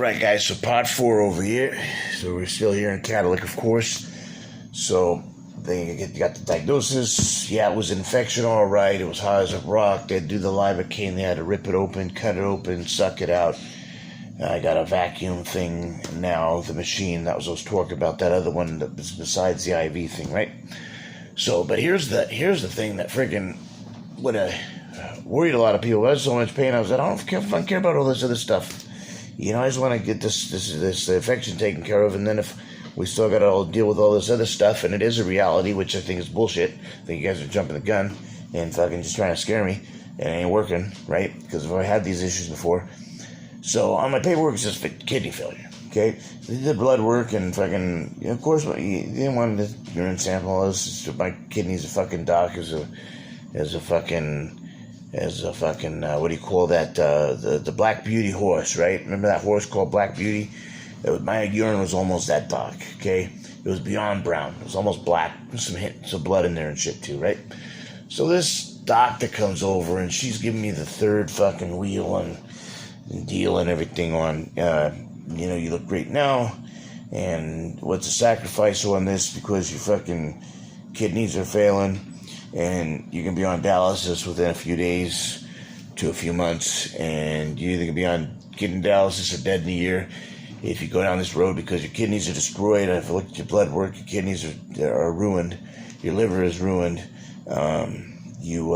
Alright guys, so part 4 over here. So we're still here in Kadlec, of course. So they got the diagnosis. Yeah, it was an infection, alright. It was hard as a rock. They'd do the lidocaine. They had to rip it open, cut it open, suck it out. I got a vacuum thing now, the machine that was I was talking about, that other one that was besides the IV thing, right? So, but here's the thing that freaking would have worried a lot of people. I was so much pain. I was like, I don't care about all this other stuff. You know, I just want to get this infection taken care of, and then if we still got to deal with all this other stuff, and it is a reality, which I think is bullshit. I think you guys are jumping the gun and fucking just trying to scare me. It ain't working, right? Because I had these issues before. So on my paperwork it says kidney failure. Okay, they did blood work and fucking. You know, of course, you didn't want the urine sample. My kidneys a fucking doc as a fucking what do you call that? The Black Beauty horse, right? Remember that horse called Black Beauty? My urine was almost that dark. Okay, it was beyond brown. It was almost black. With some hints of blood in there and shit too, right? So this doctor comes over and she's giving me the third fucking wheel and deal and everything on. You know, you look great now, and what's the sacrifice on this? Because your fucking kidneys are failing, and you can be on dialysis within a few days to a few months, and you either can be on kidney dialysis or dead in a year if you go down this road because your kidneys are destroyed. If you look at your blood work, your kidneys are ruined, your liver is ruined, your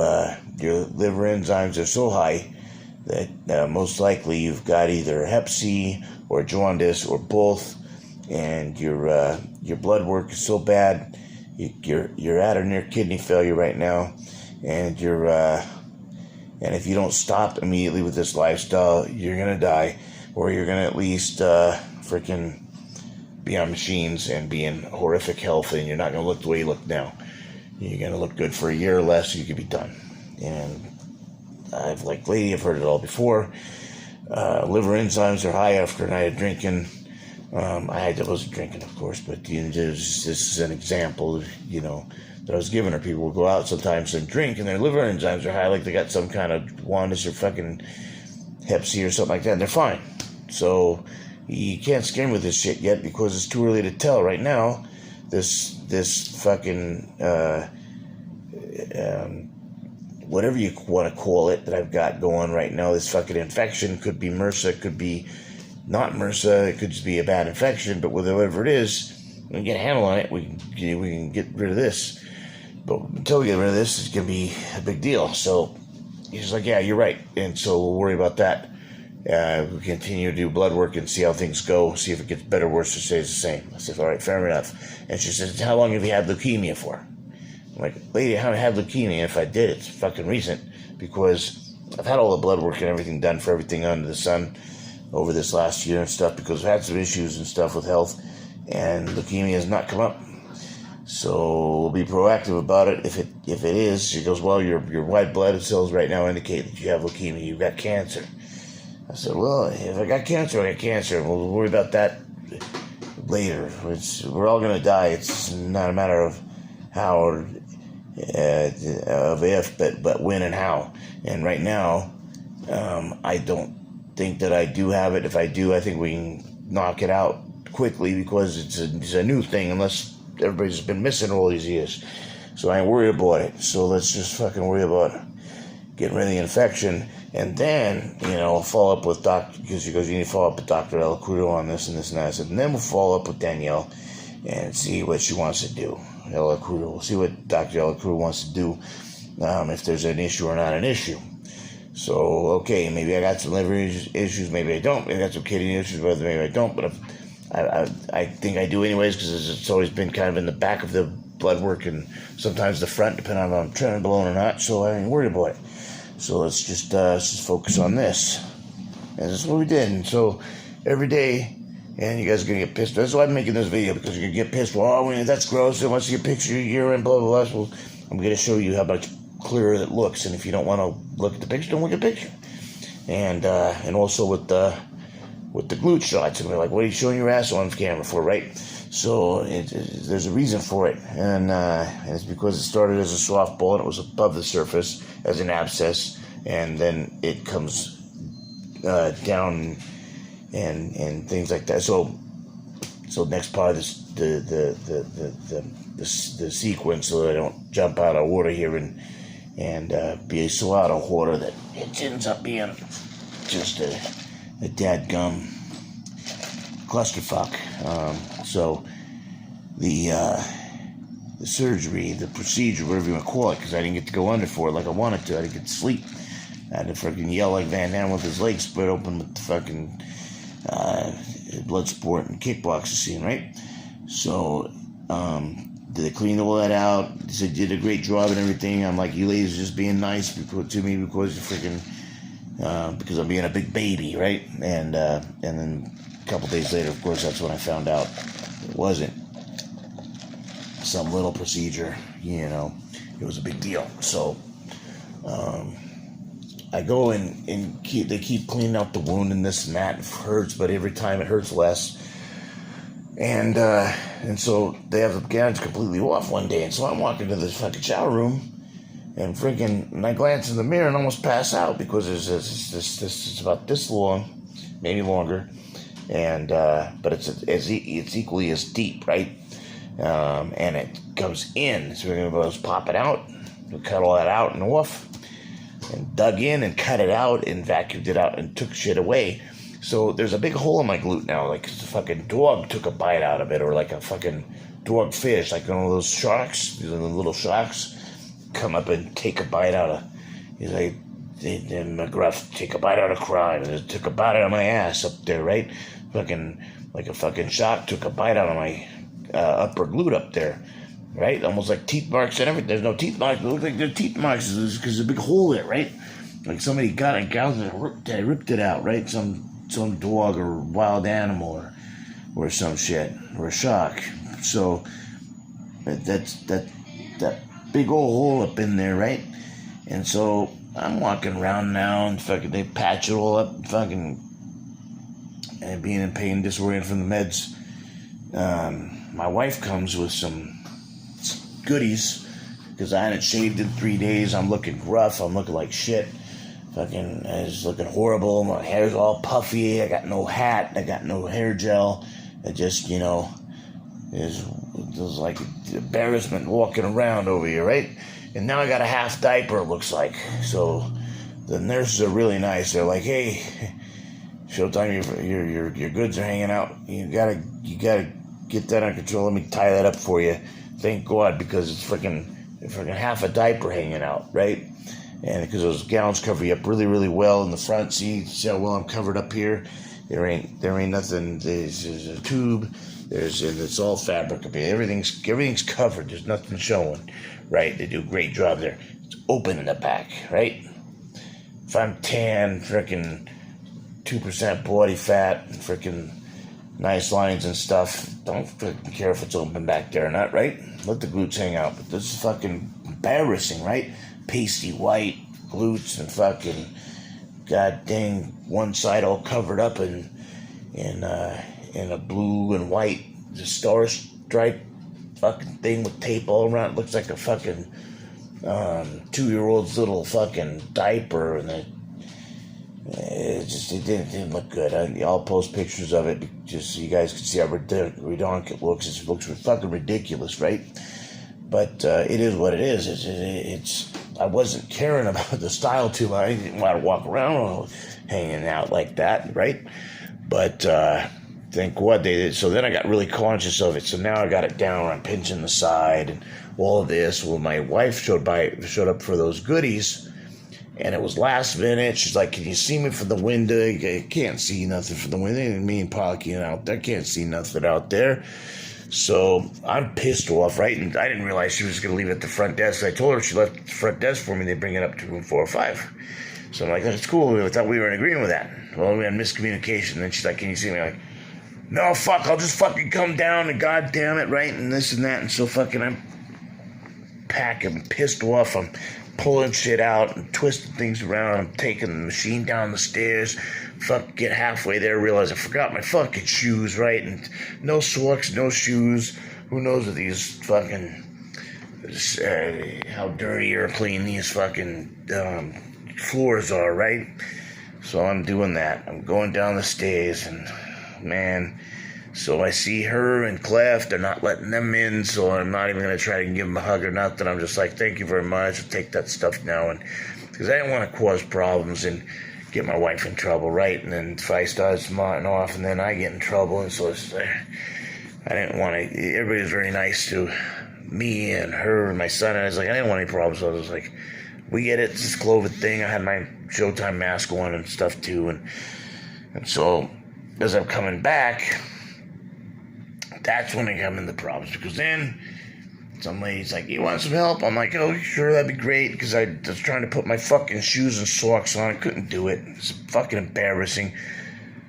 liver enzymes are so high that most likely you've got either hep C or jaundice or both, and your blood work is so bad, you're at or near kidney failure right now, and and if you don't stop immediately with this lifestyle, you're gonna die, or you're gonna at least freaking be on machines and be in horrific health, and you're not gonna look the way you look now. You're gonna look good for a year or less, you could be done. And I've heard it all before. Liver enzymes are high after a night of drinking. I wasn't drinking, of course, but this is an example, you know, that I was giving her. People will go out sometimes and drink, and their liver enzymes are high, like they got some kind of jaundice or fucking hep C or something like that, and they're fine. So you can't scare me with this shit yet because it's too early to tell. Right now, this fucking whatever you want to call it that I've got going right now, this fucking infection, could be MRSA, it could be not MRSA, it could just be a bad infection, but whatever it is, we can get a handle on it, we can get rid of this. But until we get rid of this, it's going to be a big deal. So he's like, yeah, you're right, and so we'll worry about that. We continue to do blood work and see how things go, see if it gets better, worse, or stays the same. I said, all right, fair enough. And she says, how long have you had leukemia for? I'm like, lady, I haven't had leukemia. If I did, it's fucking recent, because I've had all the blood work and everything done for everything under the sun over this last year and stuff, because I've had some issues and stuff with health, and leukemia has not come up. So we'll be proactive about it. If it is, she goes, well, your white blood cells right now indicate that you have leukemia. You've got cancer. I said, well, if I got cancer, I got cancer. We'll worry about that later. We're all going to die. It's not a matter of how or of if, but when and how. And right now, I don't think that I do have it. If I do, I think we can knock it out quickly, because it's a new thing, unless everybody's been missing all these years. So I ain't worried about it. So let's just fucking worry about getting rid of the infection, and then, you know, follow up with because she goes, you need to follow up with Dr. Elacrudo on this and this and that. I said, and then we'll follow up with Danielle and see what she wants to do. We'll see what Dr. Elacrudo wants to do, if there's an issue or not an issue. So, okay, maybe I got some liver issues, maybe I don't. Maybe I got some kidney issues, maybe I don't. But I think I do anyways, because it's always been kind of in the back of the blood work, and sometimes the front, depending on if I'm trenbolone or not. So I ain't worried about it. So let's just focus on this. And that's what we did. And so every day, and you guys are going to get pissed. That's why I'm making this video, because you're going to get pissed. Well, that's gross. I want to see a picture of your urine, blah, blah, blah. Well, I'm going to show you how much clearer it looks. And if you don't want to look at the picture, don't look at the picture. And also with the glute shots. And we're like, what are you showing your ass on camera for, right? So there's a reason for it. And it's because it started as a softball, and it was above the surface as an abscess. And then it comes down and things like that. So next part of this, the sequence, so that I don't jump out of water here and be so out of water that it ends up being just a dadgum clusterfuck. So the surgery, the procedure, whatever you want to call it, because I didn't get to go under for it like I wanted to. I didn't get to sleep. I had to fucking yell like Van Damme with his legs spread open with the fucking blood sport and kickboxer scene, right? So they cleaned all that out. They did a great job and everything. I'm like, you ladies are just being nice to me because you're freaking because I'm being a big baby, right? And then a couple days later, of course, that's when I found out it wasn't some little procedure, it was a big deal. So I go and they keep cleaning out the wound and this and that. It hurts, but every time it hurts less. And so they have the gowns completely off one day. And so I'm walking to this fucking shower room and I glance in the mirror and almost pass out because it's about this long, maybe longer. And but it's equally as deep, right? And it comes in. So we're going to pop it out. We cut all that out and off. And dug in and cut it out and vacuumed it out and took shit away. So there's a big hole in my glute now, like a fucking dog took a bite out of it, or like a fucking dog fish, like one of those sharks, these little sharks, come up and take a bite out of. He's like, McGruff, take a bite out of crime. And it took a bite out of my ass up there, right? Fucking like a fucking shark took a bite out of my upper glute up there. Right? Almost like teeth marks and everything. There's no teeth marks, but it looks like there's teeth marks because there's a big hole there, right? Like somebody got it, gouged it, ripped it out, right? Some dog or wild animal or some shit, or a shark. So that big old hole up in there, right? And so I'm walking around now and fucking they patch it all up and fucking and being in pain, disoriented from the meds. My wife comes with some goodies because I hadn't shaved in 3 days. I'm looking rough. I'm looking like shit. Fucking, I was looking horrible. My hair's all puffy. I got no hat. I got no hair gel. It just, it was like embarrassment walking around over here, right? And now I got a half diaper, it looks like. So the nurses are really nice. They're like, hey, Showtime, your goods are hanging out. You gotta get that under control. Let me tie that up for you. Thank God, because it's freaking half a diaper hanging out, right? And because those gowns cover you up really, really well in the front. See how well I'm covered up here? There ain't nothing. There's a tube. And it's all fabric up here. Everything's covered. There's nothing showing, right? They do a great job there. It's open in the back, right? If I'm tan, freaking 2% body fat, and freaking nice lines and stuff, don't freaking care if it's open back there or not, right? Let the glutes hang out. But this is fucking embarrassing, right? Pasty white glutes and fucking god dang one side all covered up in a blue and white star stripe fucking thing with tape all around. It looks like a fucking 2-year-old's little fucking diaper, and it didn't look good. I'll post pictures of it just so you guys can see how redonk it looks. It looks fucking ridiculous, right? But it is what it is. It's I wasn't caring about the style too much. I didn't want to walk around hanging out like that, right? But thank God they did. So then I got really conscious of it. So now I got it down. I'm pinching the side and all of this. Well, my wife showed up for those goodies. And it was last minute. She's like, can you see me from the window? I can't see nothing from the window. Me and Polly out there. Can't see nothing out there. So I'm pissed off, right? And I didn't realize she was going to leave it at the front desk. I told her if she left the front desk for me, they'd bring it up to room 405. So I'm like, that's cool. I thought we were in agreement with that. Well, we had miscommunication. And then she's like, can you see me? I'm like, no, fuck, I'll just fucking come down and god damn it, right? And this and that. And so fucking I'm pissed off. I'm pulling shit out and twisting things around. I'm taking the machine down the stairs. Get halfway there, realize I forgot my fucking shoes, right? And no socks, no shoes. Who knows what these fucking how dirty or clean these fucking floors are, right? So I'm doing that. I'm going down the stairs, and man, so I see her and Clef. They're not letting them in, so I'm not even going to try to give them a hug or nothing. I'm just like, thank you very much. I'll take that stuff now. And because I didn't want to cause problems and get my wife in trouble, right? And then if I start smarting off and then I get in trouble, and so it's, I didn't want to. Everybody was very nice to me and her and my son, and I was like, I didn't want any problems. So I was like, we get it, it's this COVID thing. I had my Showtime mask on and stuff too, and so as I'm coming back, that's when I come into problems, because then some lady's like, you want some help? I'm like, oh, sure, that'd be great, because I was trying to put my fucking shoes and socks on. I couldn't do it. It's fucking embarrassing.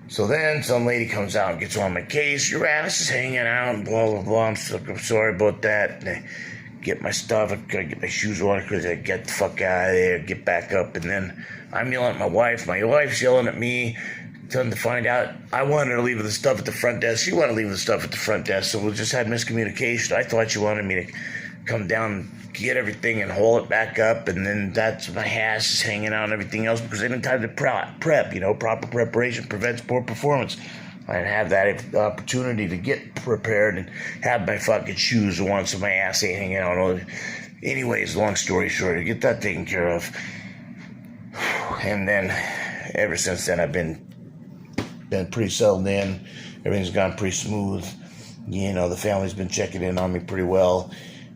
So then some lady comes out and gets on my case. Your ass is hanging out and blah, blah, blah. I'm sorry about that. And I get my stuff. I gotta get my shoes on because I get the fuck out of there, get back up. And then I'm yelling at my wife. My wife's yelling at me. Come to find out, I wanted her to leave the stuff at the front desk. She wanted to leave the stuff at the front desk, so we just had miscommunication. I thought she wanted me to come down, get everything, and haul it back up, and then that's my ass is hanging out and everything else because I didn't have to prep. Proper preparation prevents poor performance. I didn't have that opportunity to get prepared and have my fucking shoes on, so my ass ain't hanging out. Anyways, long story short, I get that taken care of, and then ever since then I've been pretty settled in. Everything's gone pretty smooth. The family's been checking in on me pretty well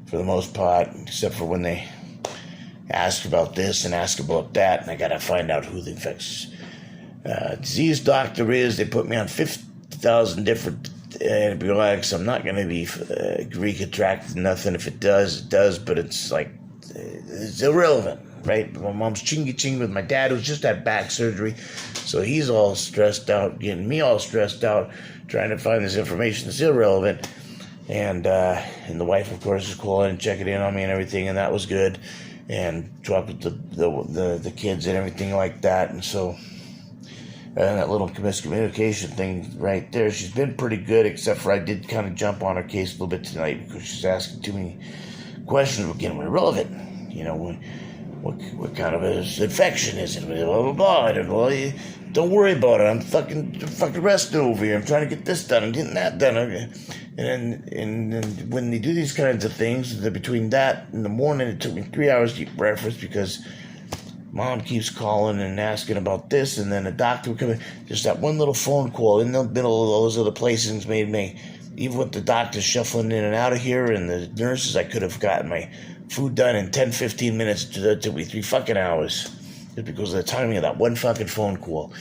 for the most part, except for when they ask about this and ask about that, and I gotta find out who the infectious disease doctor is. They put me on 50,000 different antibiotics. I'm not gonna be Greek attracted to nothing. If it does, it does, but it's like, it's irrelevant. Right? My mom's chingy-ching with my dad, who's just had back surgery. So he's all stressed out, getting me all stressed out, trying to find this information that's irrelevant. And the wife, of course, is calling and checking in on me and everything, and that was good. And talked with the kids and everything like that. And so, and that little miscommunication thing right there, she's been pretty good, except for I did kind of jump on her case a little bit tonight because she's asking too many questions that were getting irrelevant. What kind of an infection is it? Blah, blah, blah. I don't know. Don't worry about it. I'm fucking resting over here. I'm trying to get this done. I'm getting that done. And when they do these kinds of things, between that in the morning, it took me 3 hours to eat breakfast because Mom keeps calling and asking about this, and then the doctor would come in. Just that one little phone call in the middle of those other places made me, even with the doctors shuffling in and out of here and the nurses, I could have gotten my food done in 10, 15 minutes. It took me 3 fucking hours just because of the timing of that one fucking phone call.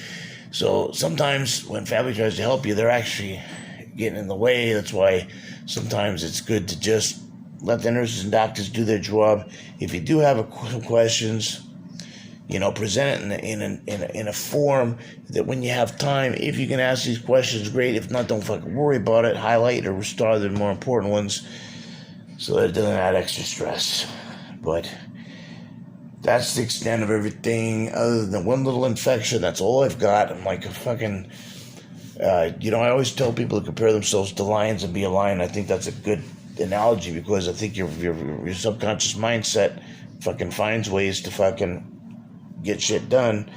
So sometimes when family tries to help you, they're actually getting in the way. That's why sometimes it's good to just let the nurses and doctors do their job. If you do have some questions, present it in a form that when you have time, if you can ask these questions, great. If not, don't fucking worry about it. Highlight or star the more important ones so that it doesn't add extra stress. But that's the extent of everything. Other than one little infection, that's all I've got. I'm like a fucking, I always tell people to compare themselves to lions and be a lion. I think that's a good analogy because I think your subconscious mindset fucking finds ways to fucking get shit done.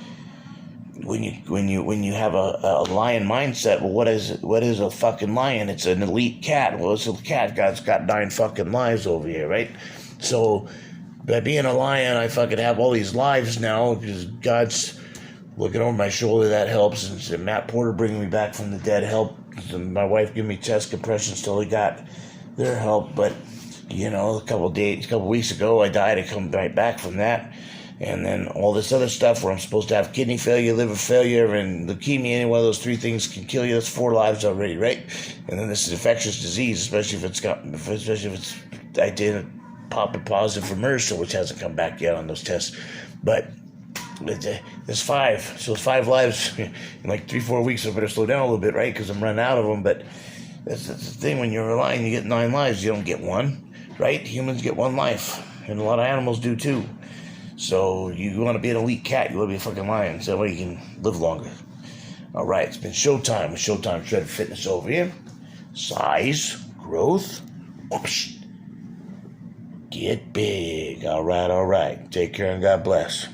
When you have a lion mindset, well, what is a fucking lion? It's an elite cat. Well, it's a cat. God's got 9 fucking lives over here, right? So by being a lion, I fucking have all these lives now because God's looking over my shoulder. That helps. And Matt Porter bringing me back from the dead helped. And my wife giving me chest compressions till he got their help. But a couple weeks ago, I died. I come right back from that. And then all this other stuff where I'm supposed to have kidney failure, liver failure, and leukemia. Any one of those 3 things can kill you. That's 4 lives already, right? And then this is infectious disease, especially if I did pop it positive for MRSA, which hasn't come back yet on those tests. But there's 5, so it's 5 lives in like 3-4 weeks. I better slow down a little bit, right? Because I'm running out of them. But that's the thing. When you're a lion, you get 9 lives. You don't get 1, right? Humans get 1 life, and a lot of animals do too. So you want to be an elite cat, you want to be a fucking lion, so that way you can live longer. All right, it's been Showtime with Showtime Shredded Fitness over here. Size, growth, whoosh. Get big. All right. Take care and God bless.